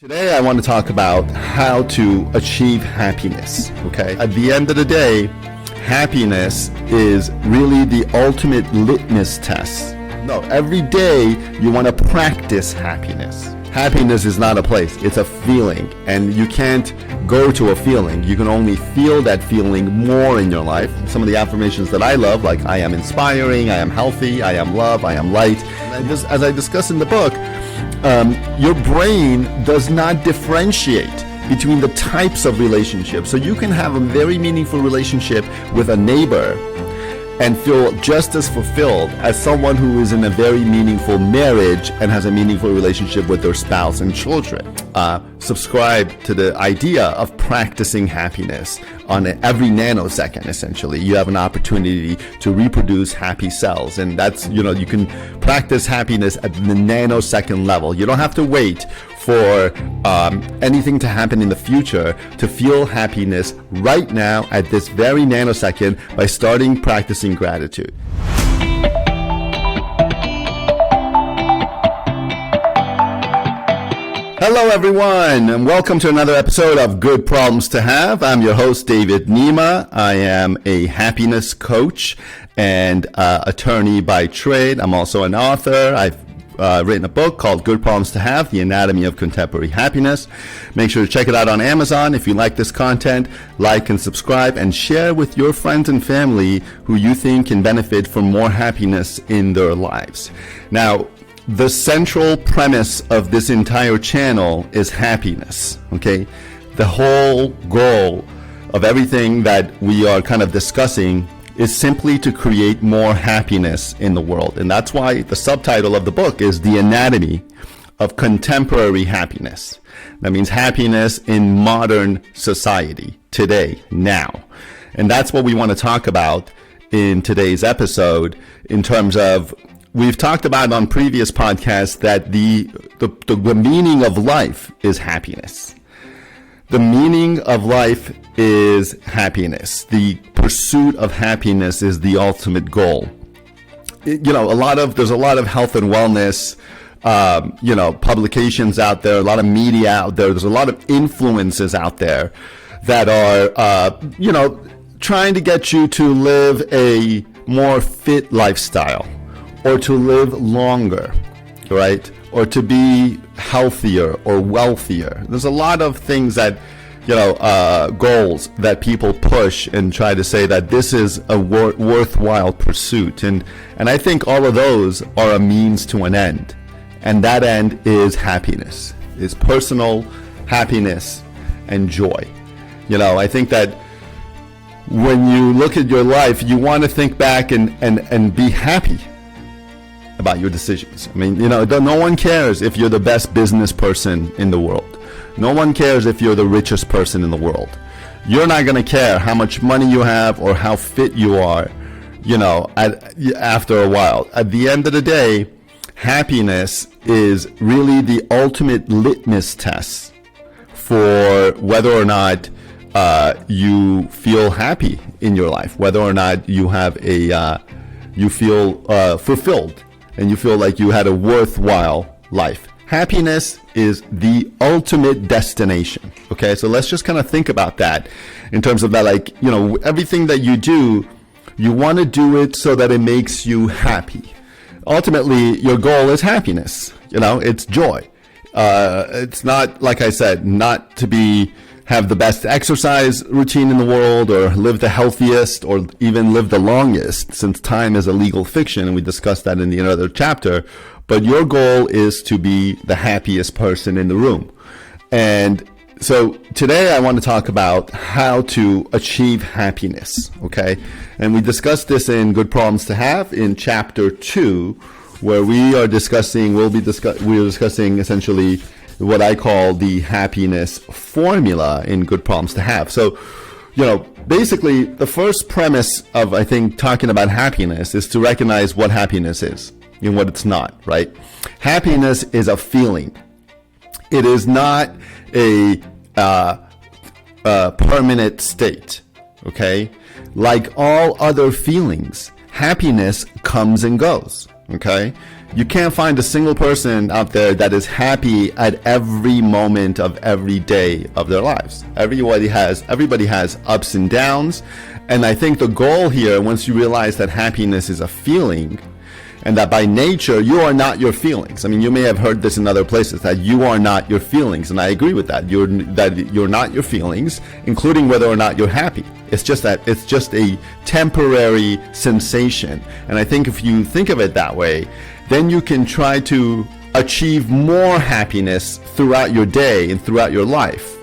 Today I want to talk about how to achieve happiness, okay? At the end of the day, happiness is really the ultimate litmus test. No, every day you want to practice happiness. Happiness is not a place, it's a feeling, and you can't go to a feeling. You can only feel that feeling more in your life. Some of the affirmations that I love, like I am inspiring, I am healthy, I am love, I am light. And as I discuss in the book, your brain does not differentiate between the types of relationships. So you can have a very meaningful relationship with a neighbor and feel just as fulfilled as someone who is in a very meaningful marriage and has a meaningful relationship with their spouse and children. Subscribe to the idea of practicing happiness on every nanosecond. Essentially, you have an opportunity to reproduce happy cells, and that's, you can practice happiness at the nanosecond level. You don't have to wait for anything to happen in the future to feel happiness right now at this very nanosecond by starting practicing gratitude. Hello everyone, and welcome to another episode of Good Problems to Have. I'm your host, David Nima. I am a happiness coach and attorney by trade. I'm also an author. I've written a book called Good Problems to Have, The Anatomy of Contemporary Happiness. Make sure to check it out on Amazon. If you like this content, like and subscribe and share with your friends and family who you think can benefit from more happiness in their lives. Now, the central premise of this entire channel is happiness, okay? The whole goal of everything that we are kind of discussing is simply to create more happiness in the world. And that's why the subtitle of the book is The Anatomy of Contemporary Happiness. That means happiness in modern society, today, now. And that's what we want to talk about in today's episode in terms of, we've talked about on previous podcasts that the meaning of life is happiness. The meaning of life is happiness. The pursuit of happiness is the ultimate goal. There's a lot of health and wellness, publications out there, a lot of media out there. There's a lot of influences out there that are, trying to get you to live a more fit lifestyle, or to live longer, right? Or to be healthier or wealthier. There's a lot of things that, goals that people push and try to say that this is a worthwhile pursuit. And I think all of those are a means to an end. And that end is happiness, is personal happiness and joy. I think that when you look at your life, you want to think back and be happy about your decisions. I mean, no one cares if you're the best business person in the world. No one cares if you're the richest person in the world. You're not going to care how much money you have or how fit you are, after a while. At the end of the day, happiness is really the ultimate litmus test for whether or not you feel happy in your life, whether or not you have you feel fulfilled, and you feel like you had a worthwhile life. Happiness is the ultimate destination. Okay, so let's just kind of think about that in terms of that, everything that you do, you want to do it so that it makes you happy. Ultimately, your goal is happiness. It's joy. It's not, like I said, not to have the best exercise routine in the world, or live the healthiest, or even live the longest, since time is a legal fiction, and we discussed that in the other chapter. But your goal is to be the happiest person in the room. And so today I want to talk about how to achieve happiness, okay? And we discussed this in Good Problems to Have in chapter 2, where we're discussing essentially what I call the happiness formula in Good Problems to Have. So, basically the first premise of, I think, talking about happiness is to recognize what happiness is and what it's not, right? Happiness is a feeling. It is not a permanent state, okay? Like all other feelings, happiness comes and goes, okay? You can't find a single person out there that is happy at every moment of every day of their lives. Everybody has ups and downs. And I think the goal here, once you realize that happiness is a feeling, and that by nature, you are not your feelings. I mean, you may have heard this in other places, that you are not your feelings. And I agree with that. You're not your feelings, including whether or not you're happy. It's just a temporary sensation. And I think if you think of it that way, then you can try to achieve more happiness throughout your day and throughout your life.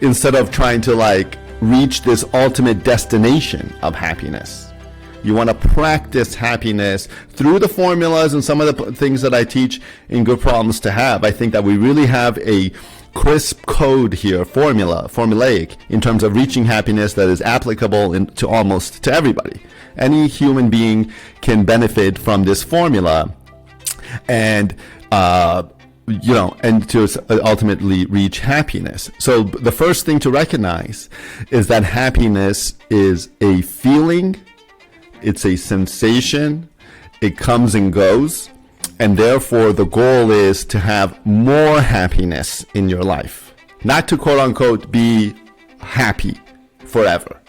Instead of trying to reach this ultimate destination of happiness. You want to practice happiness through the formulas and some of the things that I teach in Good Problems to Have. I think that we really have a crisp code here, formulaic, in terms of reaching happiness that is applicable to almost to everybody. Any human being can benefit from this formula and to ultimately reach happiness. So the first thing to recognize is that happiness is a feeling. It's a sensation. It comes and goes. And therefore, the goal is to have more happiness in your life. Not to, quote unquote, be happy forever,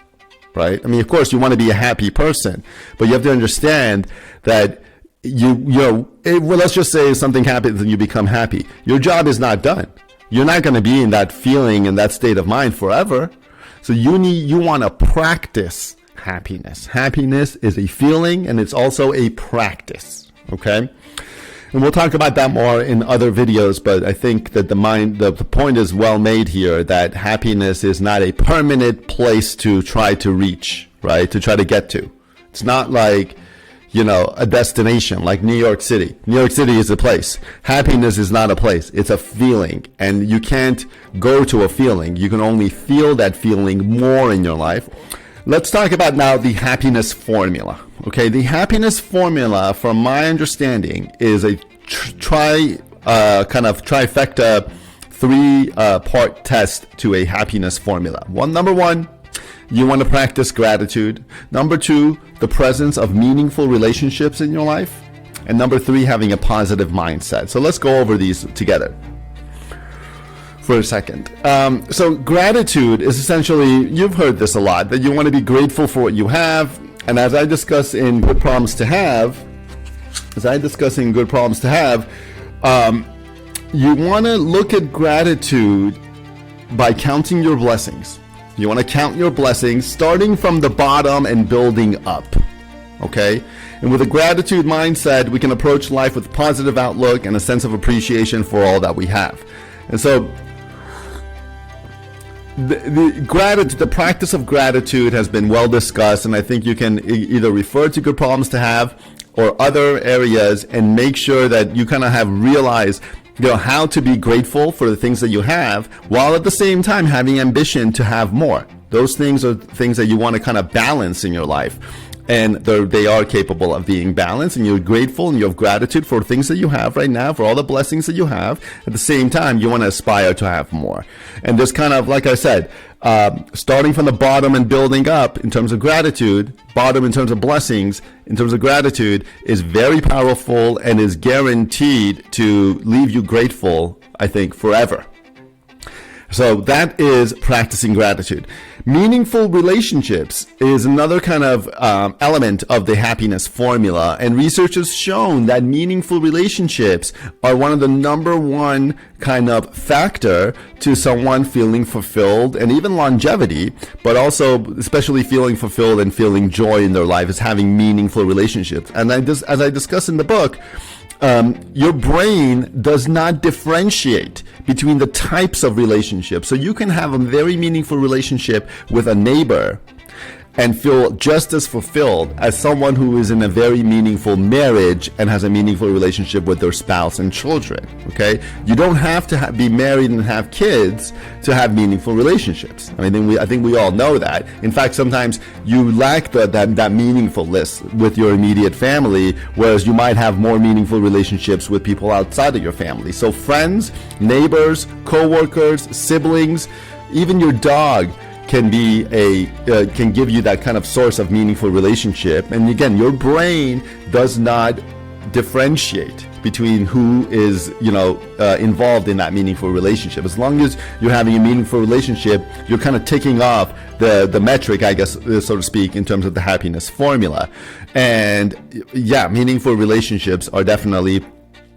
right? I mean, of course, you want to be a happy person, but you have to understand that let's just say something happens and you become happy. Your job is not done. You're not going to be in that feeling and that state of mind forever. So you want to practice happiness. Happiness is a feeling and it's also a practice. Okay? And we'll talk about that more in other videos, but I think that the point is well made here, that happiness is not a permanent place to try to reach, right? To try to get to. It's not like, a destination like New York City. New York City is a place. Happiness is not a place. It's a feeling. And you can't go to a feeling. You can only feel that feeling more in your life. Let's talk about now the happiness formula. Okay, the happiness formula, from my understanding, is a trifecta, three-part test to a happiness formula. Number one, you want to practice gratitude. Number two, the presence of meaningful relationships in your life. And number three, having a positive mindset. So let's go over these together for a second. So gratitude is essentially, you've heard this a lot, that you want to be grateful for what you have. And as I discuss in Good Problems to Have, you want to look at gratitude by counting your blessings. You want to count your blessings, starting from the bottom and building up. Okay? And with a gratitude mindset, we can approach life with a positive outlook and a sense of appreciation for all that we have. And so the practice of gratitude has been well discussed, and I think you can either refer to Good Problems to Have or other areas and make sure that you kind of have realized how to be grateful for the things that you have, while at the same time having ambition to have more. Those things are things that you want to kind of balance in your life. And they are capable of being balanced, and you're grateful and you have gratitude for things that you have right now, for all the blessings that you have. At the same time, you want to aspire to have more. And this kind of, like I said, starting from the bottom and building up in terms of gratitude, bottom in terms of blessings, in terms of gratitude, is very powerful and is guaranteed to leave you grateful, I think, forever. So that is practicing gratitude. Meaningful relationships is another kind of element of the happiness formula. And research has shown that meaningful relationships are one of the number one kind of factor to someone feeling fulfilled and even longevity, but also especially feeling fulfilled and feeling joy in their life is having meaningful relationships. And as I discuss in the book, your brain does not differentiate between the types of relationships. So you can have a very meaningful relationship with a neighbor and feel just as fulfilled as someone who is in a very meaningful marriage and has a meaningful relationship with their spouse and children. Okay, you don't have to be married and have kids to have meaningful relationships. I think we all know that. In fact, sometimes you lack that meaningfulness with your immediate family, whereas you might have more meaningful relationships with people outside of your family. So friends, neighbors, co-workers, siblings, even your dog can give you that kind of source of meaningful relationship. And again, your brain does not differentiate between who is, involved in that meaningful relationship. As long as you're having a meaningful relationship, you're kind of ticking off the metric, I guess, so to speak, in terms of the happiness formula. And yeah, meaningful relationships are definitely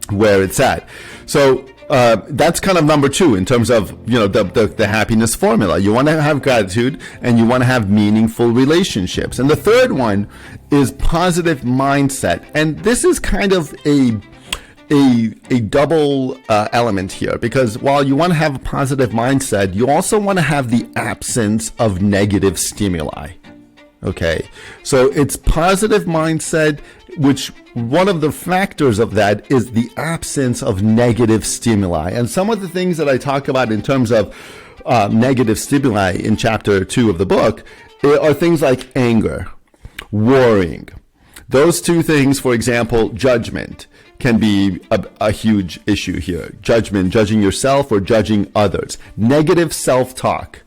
where it's at. So that's kind of number 2 in terms of, the happiness formula. You want to have gratitude and you want to have meaningful relationships. And the third one is positive mindset. And this is kind of a double element here, because while you want to have a positive mindset, you also want to have the absence of negative stimuli. Okay, so it's positive mindset, which one of the factors of that is the absence of negative stimuli. And some of the things that I talk about in terms of negative stimuli in chapter 2 of the book are things like anger, worrying. Those 2 things, for example, judgment, can be a huge issue here. Judgment, judging yourself or judging others. Negative self-talk.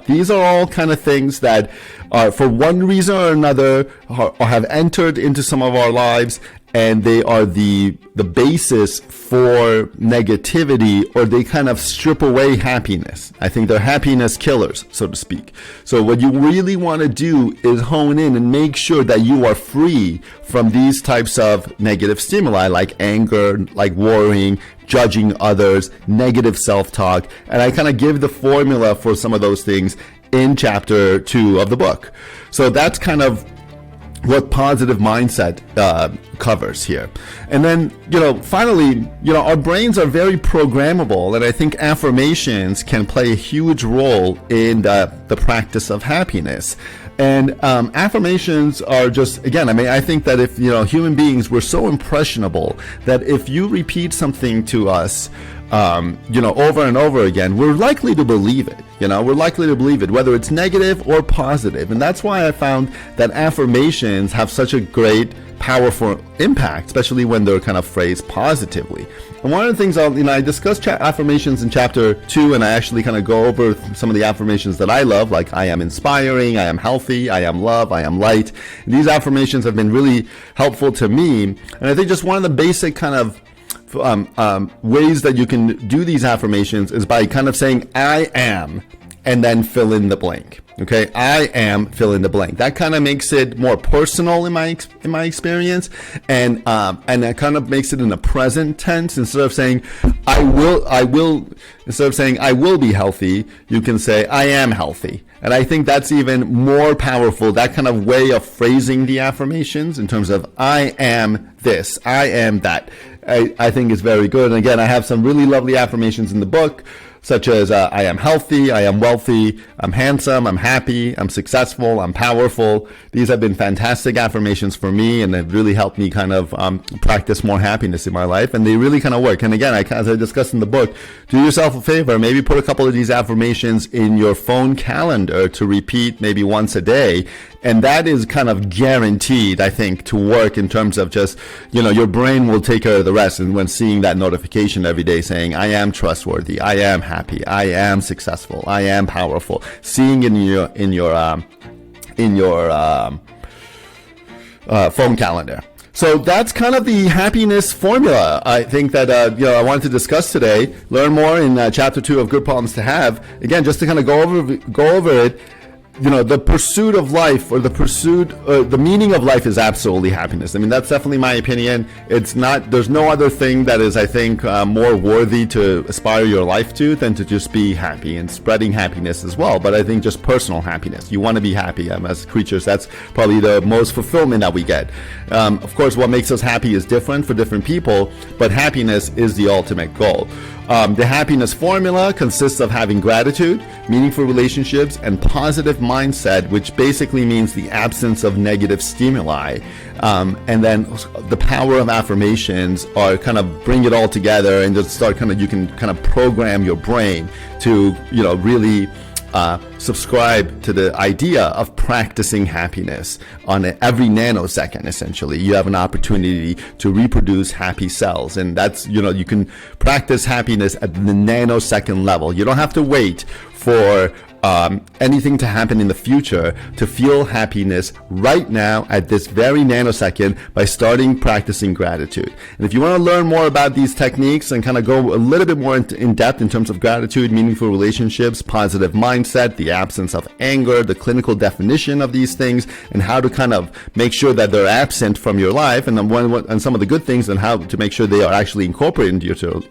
These are all kind of things that are, for one reason or another, have entered into some of our lives, and they are the basis for negativity, or they kind of strip away happiness. I think they're happiness killers, so to speak. So what you really want to do is hone in and make sure that you are free from these types of negative stimuli, like anger, like worrying, judging others, negative self-talk. And I kind of give the formula for some of those things in chapter 2 of the book. So that's kind of what positive mindset covers here. And then, finally, our brains are very programmable, and I think affirmations can play a huge role in the practice of happiness. And affirmations are just, again, I think that if, human beings, we're so impressionable that if you repeat something to us, over and over again, we're likely to believe it. Whether it's negative or positive. And that's why I found that affirmations have such a great, powerful impact, especially when they're kind of phrased positively. And one of the things I discussed affirmations in chapter 2, and I actually kind of go over some of the affirmations that I love, like I am inspiring, I am healthy, I am love, I am light. And these affirmations have been really helpful to me. And I think just one of the basic kind of ways that you can do these affirmations is by kind of saying I am, and then fill in the blank. Okay, I am, fill in the blank. That kind of makes it more personal in my experience, and that kind of makes it in the present tense. Instead of saying I will, instead of saying I will be healthy, you can say I am healthy. And I think that's even more powerful, that kind of way of phrasing the affirmations in terms of I am this, I am that. I think is very good. And again, I have some really lovely affirmations in the book, such as I am healthy, I am wealthy, I'm handsome, I'm happy, I'm successful, I'm powerful. These have been fantastic affirmations for me, and they've really helped me kind of practice more happiness in my life, and they really kind of work. And again, as I discussed in the book, do yourself a favor, maybe put a couple of these affirmations in your phone calendar to repeat maybe once a day. And that is kind of guaranteed, I think, to work in terms of just, your brain will take care of the rest. And when seeing that notification every day saying, I am trustworthy, I am happy, I am successful, I am powerful, seeing it in your phone calendar. So that's kind of the happiness formula, I think, that I wanted to discuss today. Learn more in chapter 2 of Good Problems to Have. Again, just to kind of go over it. The pursuit of life, or the meaning of life, is absolutely happiness. That's definitely my opinion. There's no other thing that is, I think, more worthy to aspire your life to than to just be happy, and spreading happiness as well. But I think just personal happiness. You want to be happy. As creatures, that's probably the most fulfillment that we get. Of course, what makes us happy is different for different people, but happiness is the ultimate goal. The happiness formula consists of having gratitude, meaningful relationships, and positive mindset, which basically means the absence of negative stimuli. And then the power of affirmations are kind of bring it all together and just start you can kind of program your brain to, really subscribe to the idea of practicing happiness on every nanosecond. Essentially, you have an opportunity to reproduce happy cells, and that's, you can practice happiness at the nanosecond level. You don't have to wait for anything to happen in the future to feel happiness right now at this very nanosecond by starting practicing gratitude. And if you want to learn more about these techniques and kind of go a little bit more in depth in terms of gratitude, meaningful relationships, positive mindset, the absence of anger, the clinical definition of these things, and how to kind of make sure that they're absent from your life, and some of the good things and how to make sure they are actually incorporated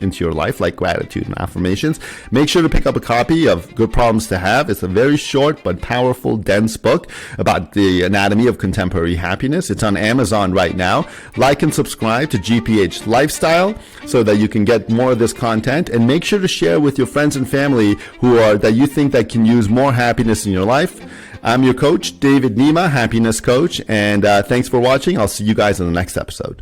into your life, like gratitude and affirmations, make sure to pick up a copy of Good Problems to Have. It's a very short but powerful, dense book about the anatomy of contemporary happiness. It's on Amazon right now. Like and subscribe to GPH Lifestyle so that you can get more of this content, and make sure to share with your friends and family that you think that can use more happiness in your life. I'm your coach, David Nima, happiness coach, and thanks for watching. I'll see you guys in the next episode.